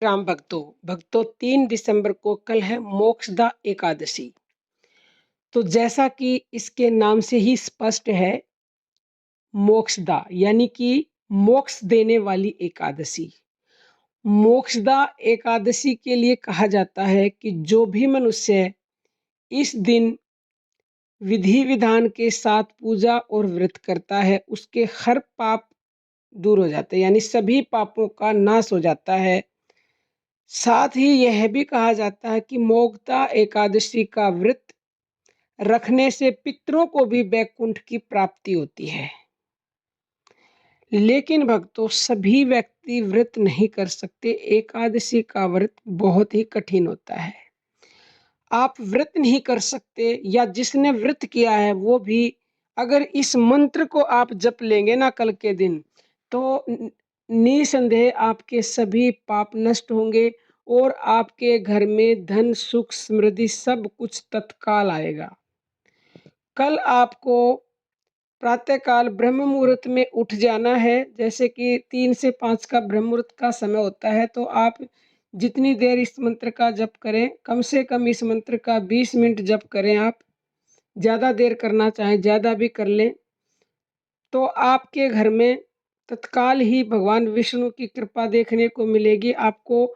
राम भक्तों 3 दिसंबर को कल है मोक्षदा एकादशी। तो जैसा कि इसके नाम से ही स्पष्ट है, मोक्षदा यानी कि मोक्ष देने वाली एकादशी। मोक्षदा एकादशी के लिए कहा जाता है कि जो भी मनुष्य इस दिन विधि विधान के साथ पूजा और व्रत करता है, उसके हर पाप दूर हो जाते हैं, यानी सभी पापों का नाश हो जाता है। साथ ही यह भी कहा जाता है कि मोक्षदा एकादशी का व्रत रखने से पितरों को भी वैकुंठ की प्राप्ति होती है। लेकिन भक्तों, सभी व्यक्ति व्रत नहीं कर सकते। एकादशी का व्रत बहुत ही कठिन होता है। आप व्रत नहीं कर सकते या जिसने व्रत किया है वो भी अगर इस मंत्र को आप जप लेंगे ना कल के दिन, तो निसंदेह आपके सभी पाप नष्ट होंगे और आपके घर में धन सुख समृद्धि सब कुछ तत्काल आएगा। कल आपको प्रातःकाल ब्रह्म मुहूर्त में उठ जाना है। जैसे कि 3 से 5 का ब्रह्म मुहूर्त का समय होता है, तो आप जितनी देर इस मंत्र का जप करें, कम से कम इस मंत्र का 20 मिनट जप करें। आप ज़्यादा देर करना चाहें ज़्यादा भी कर लें, तो आपके घर में तत्काल ही भगवान विष्णु की कृपा देखने को मिलेगी। आपको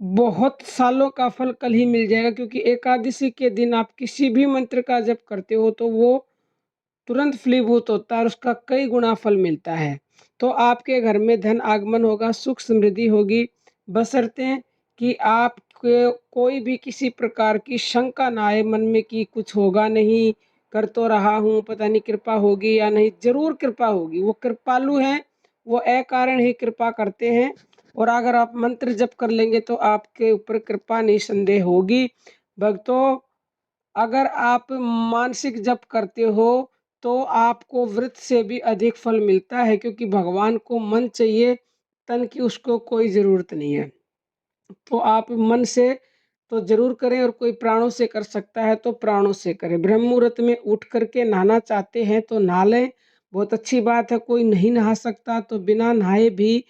बहुत सालों का फल कल ही मिल जाएगा, क्योंकि एकादशी के दिन आप किसी भी मंत्र का जप करते हो तो वो तुरंत फलीभूत होता है और उसका कई गुना फल मिलता है। तो आपके घर में धन आगमन होगा, सुख समृद्धि होगी, बशर्ते कि आपके कोई भी किसी प्रकार की शंका ना आए मन में कि कुछ होगा नहीं, कर तो रहा हूँ, पता नहीं कृपा होगी या नहीं। जरूर कृपा होगी, वो कृपालु हैं, वो अकारण ही कृपा करते हैं। और अगर आप मंत्र जप कर लेंगे तो आपके ऊपर कृपा निसंदेह होगी। भक्तों, अगर आप मानसिक जप करते हो तो आपको व्रत से भी अधिक फल मिलता है, क्योंकि भगवान को मन चाहिए, तन की उसको कोई ज़रूरत नहीं है। तो आप मन से तो ज़रूर करें, और कोई प्राणों से कर सकता है तो प्राणों से करें। ब्रह्म मुहूर्त में उठ करके नहाना चाहते हैं तो नहा लें, बहुत अच्छी बात है। कोई नहीं नहा सकता तो बिना नहाए भी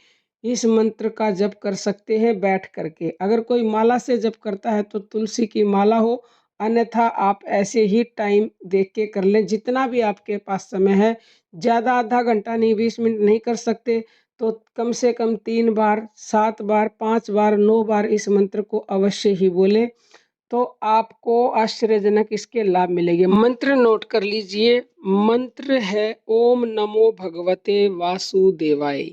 इस मंत्र का जप कर सकते हैं बैठ करके। अगर कोई माला से जप करता है तो तुलसी की माला हो, अन्यथा आप ऐसे ही टाइम देख के कर लें, जितना भी आपके पास समय है। ज़्यादा आधा घंटा नहीं, 20 मिनट नहीं कर सकते तो कम से कम 3 बार, 7 बार, 5 बार, 9 बार इस मंत्र को अवश्य ही बोलें, तो आपको आश्चर्यजनक इसके लाभ मिलेंगे। मंत्र नोट कर लीजिए। मंत्र है ओम नमो भगवते वासुदेवाय।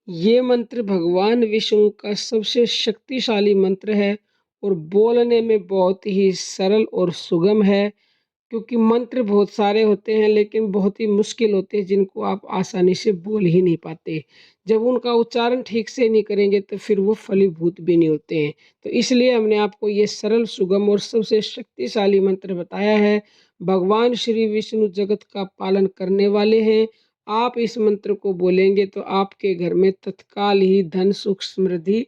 ये मंत्र भगवान विष्णु का सबसे शक्तिशाली मंत्र है और बोलने में बहुत ही सरल और सुगम है, क्योंकि मंत्र बहुत सारे होते हैं लेकिन बहुत ही मुश्किल होते हैं, जिनको आप आसानी से बोल ही नहीं पाते। जब उनका उच्चारण ठीक से नहीं करेंगे तो फिर वो फलीभूत भी नहीं होते हैं। तो इसलिए हमने आपको ये सरल, सुगम और सबसे शक्तिशाली मंत्र बताया है। भगवान श्री विष्णु जगत का पालन करने वाले हैं। आप इस मंत्र को बोलेंगे तो आपके घर में तत्काल ही धन सुख समृद्धि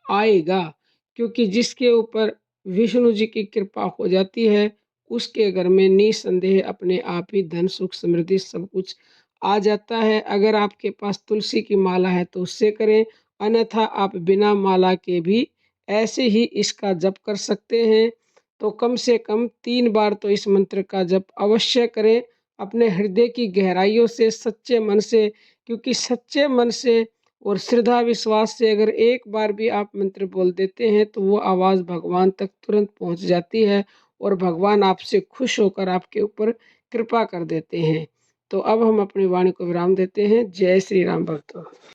आएगा, क्योंकि जिसके ऊपर विष्णु जी की कृपा हो जाती है उसके घर में निसंदेह अपने आप ही धन सुख समृद्धि सब कुछ आ जाता है। अगर आपके पास तुलसी की माला है तो उससे करें, अन्यथा आप बिना माला के भी ऐसे ही इसका जप कर सकते हैं। तो कम से कम 3 बार तो इस मंत्र का जप अवश्य करें, अपने हृदय की गहराइयों से, सच्चे मन से। क्योंकि सच्चे मन से और श्रद्धा विश्वास से अगर एक बार भी आप मंत्र बोल देते हैं तो वो आवाज़ भगवान तक तुरंत पहुंच जाती है और भगवान आपसे खुश होकर आपके ऊपर कृपा कर देते हैं। तो अब हम अपनी वाणी को विराम देते हैं। जय श्री राम भक्तों।